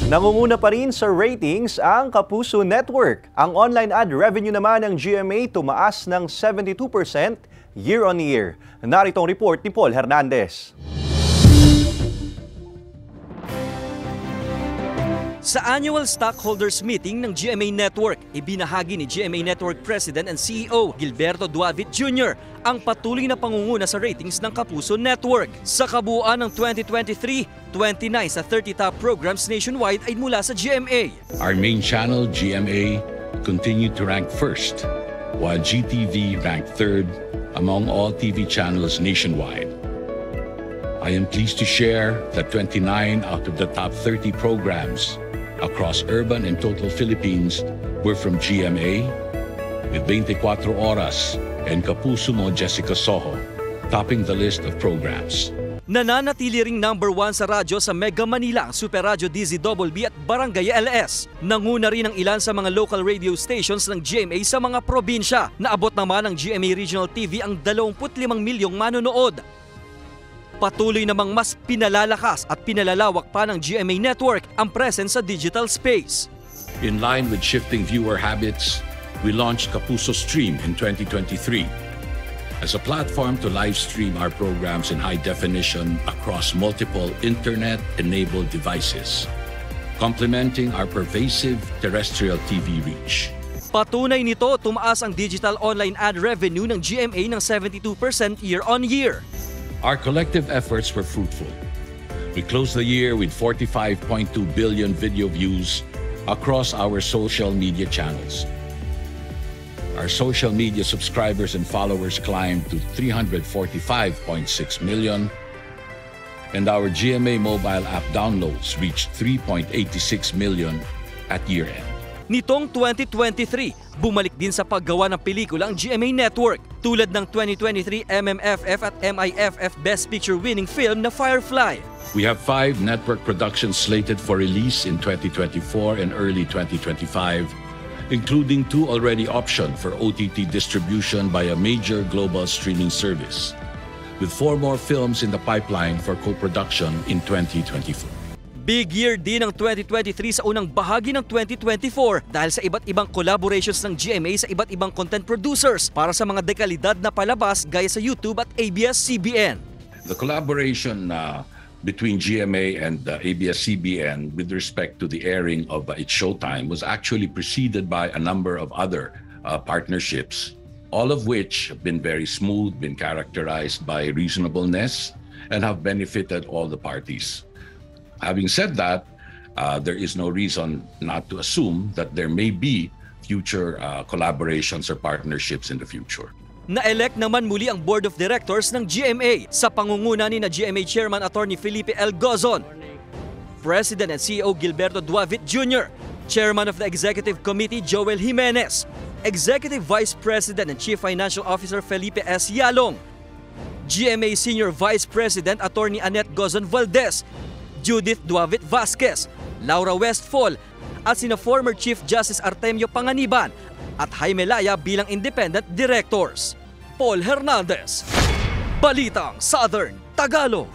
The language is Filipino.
Nangunguna pa rin sa ratings ang Kapuso Network. Ang online ad revenue naman ng GMA tumaas ng 72% year-on-year. Narito ang report ni Paul Hernandez. Sa annual stockholders meeting ng GMA Network, ibinahagi ni GMA Network President and CEO Gilberto Duavit Jr. ang patuloy na pangunguna sa ratings ng Kapuso Network. Sa kabuuan ng 2023, 29 sa 30 top programs nationwide ay mula sa GMA. Our main channel, GMA, continued to rank first, while GTV ranked third among all TV channels nationwide. I am pleased to share that 29 out of the top 30 programs across urban and total Philippines were from GMA, with 24 Oras and Kapuso Mo Jessica Soho topping the list of programs. Nananatili ring number 1 sa radyo sa Mega Manila ang Super Radio DZBB at Barangay LS. Nanguna rin ang ilan sa mga local radio stations ng GMA sa mga probinsya. Naabot naman ng GMA Regional TV ang 25 milyong manonood. Patuloy namang mas pinalalakas at pinalalawak pa ng GMA Network ang presence sa digital space. In line with shifting viewer habits, we launched Kapuso Stream in 2023 as a platform to live stream our programs in high definition across multiple internet-enabled devices, complementing our pervasive terrestrial TV reach. Patunay nito, tumaas ang digital online ad revenue ng GMA ng 72% year-on-year. Our collective efforts were fruitful. We closed the year with 45.2 billion video views across our social media channels. Our social media subscribers and followers climbed to 345.6 million, and our GMA mobile app downloads reached 3.86 million at year-end. Nitong 2023, bumalik din sa paggawa ng pelikula ang GMA Network tulad ng 2023 MMFF at MIFF Best Picture winning film na Firefly. We have 5 network productions slated for release in 2024 and early 2025, including 2 already optioned for OTT distribution by a major global streaming service, with 4 more films in the pipeline for co-production in 2024. Big year din ang 2023 sa unang bahagi ng 2024 dahil sa iba't ibang collaborations ng GMA sa iba't ibang content producers para sa mga dekalidad na palabas gaya sa YouTube at ABS-CBN. The collaboration between GMA and ABS-CBN with respect to the airing of It's Showtime was actually preceded by a number of other partnerships, all of which have been very smooth, been characterized by reasonableness, and have benefited all the parties. Having said that, there is no reason not to assume that there may be future collaborations or partnerships in the future. Na-elect naman muli ang Board of Directors ng GMA sa pangunguna ni GMA Chairman Attorney Felipe L. Gozon, President and CEO Gilberto Duavit Jr., Chairman of the Executive Committee Joel Jimenez, Executive Vice President and Chief Financial Officer Felipe S. Yalong, GMA Senior Vice President Attorney Annette Gozon Valdez, Judith Duavit Vasquez, Laura Westfall, at sina former Chief Justice Artemio Panganiban at Jaime Laya bilang independent directors. Paul Hernandez, Balitang Southern Tagalog.